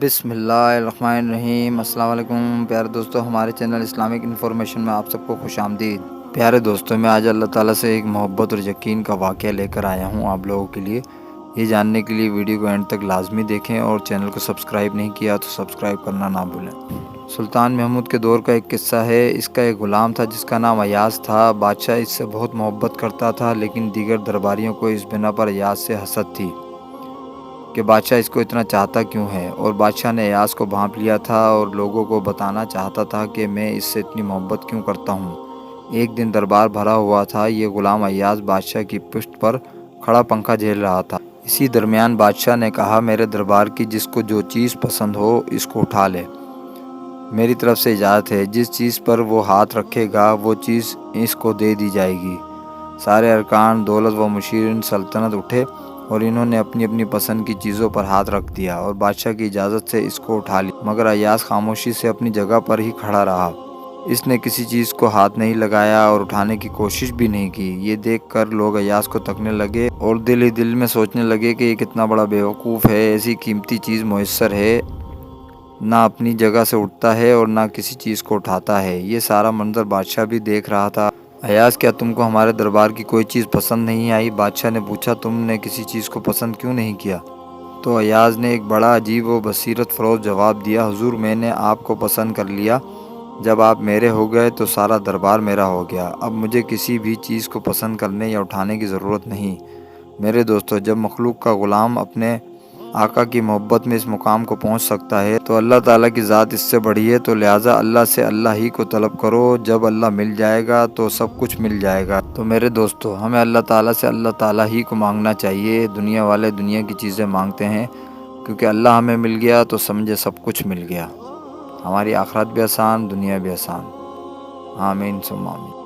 بسم اللہ الرحمن الرحیم۔ السلام علیکم پیارے دوستو، ہمارے چینل اسلامک انفارمیشن میں آپ سب کو خوش آمدید۔ پیارے دوستو، میں آج اللہ تعالیٰ سے ایک محبت اور یقین کا واقعہ لے کر آیا ہوں آپ لوگوں کے لیے۔ یہ جاننے کے لیے ویڈیو کو اینڈ تک لازمی دیکھیں اور چینل کو سبسکرائب نہیں کیا تو سبسکرائب کرنا نہ بھولیں۔ سلطان محمود کے دور کا ایک قصہ ہے۔ اس کا ایک غلام تھا جس کا نام ایاز تھا۔ بادشاہ اس سے بہت محبت کرتا تھا، لیکن دیگر درباریوں کو اس بنا پر ایاز سے حسد تھی کہ بادشاہ اس کو اتنا چاہتا کیوں ہے، اور بادشاہ نے ایاز کو بھانپ لیا تھا اور لوگوں کو بتانا چاہتا تھا کہ میں اس سے اتنی محبت کیوں کرتا ہوں۔ ایک دن دربار بھرا ہوا تھا۔ یہ غلام ایاز بادشاہ کی پشت پر کھڑا پنکھا جھیل رہا تھا۔ اسی درمیان بادشاہ نے کہا، میرے دربار کی جس کو جو چیز پسند ہو اس کو اٹھا لے، میری طرف سے اجازت ہے۔ جس چیز پر وہ ہاتھ رکھے گا وہ چیز اس کو دے دی جائے گی۔ سارے ارکان دولت و مشیرین سلطنت اٹھے اور انہوں نے اپنی اپنی پسند کی چیزوں پر ہاتھ رکھ دیا اور بادشاہ کی اجازت سے اس کو اٹھا لیا، مگر ایاز خاموشی سے اپنی جگہ پر ہی کھڑا رہا۔ اس نے کسی چیز کو ہاتھ نہیں لگایا اور اٹھانے کی کوشش بھی نہیں کی۔ یہ دیکھ کر لوگ ایاز کو تکنے لگے اور دل ہی دل میں سوچنے لگے کہ یہ کتنا بڑا بیوقوف ہے، ایسی قیمتی چیز میسر ہے، نہ اپنی جگہ سے اٹھتا ہے اور نہ کسی چیز کو اٹھاتا ہے۔ یہ سارا منظر بادشاہ بھی دیکھ رہا تھا۔ ایاز، کیا تم کو ہمارے دربار کی کوئی چیز پسند نہیں آئی؟ بادشاہ نے پوچھا، تم نے کسی چیز کو پسند کیوں نہیں کیا؟ تو ایاز نے ایک بڑا عجیب و بصیرت فروز جواب دیا، حضور، میں نے آپ کو پسند کر لیا۔ جب آپ میرے ہو گئے تو سارا دربار میرا ہو گیا۔ اب مجھے کسی بھی چیز کو پسند کرنے یا اٹھانے کی ضرورت نہیں۔ میرے دوستو، جب مخلوق کا غلام اپنے آقا کی محبت میں اس مقام کو پہنچ سکتا ہے تو اللہ تعالیٰ کی ذات اس سے بڑی ہے، تو لہٰذا اللہ سے اللہ ہی کو طلب کرو۔ جب اللہ مل جائے گا تو سب کچھ مل جائے گا۔ تو میرے دوستو، ہمیں اللہ تعالیٰ سے اللہ تعالیٰ ہی کو مانگنا چاہیے۔ دنیا والے دنیا کی چیزیں مانگتے ہیں، کیونکہ اللہ ہمیں مل گیا تو سمجھے سب کچھ مل گیا۔ ہماری آخرت بھی آسان، دنیا بھی آسان۔ آمین ثم آمین۔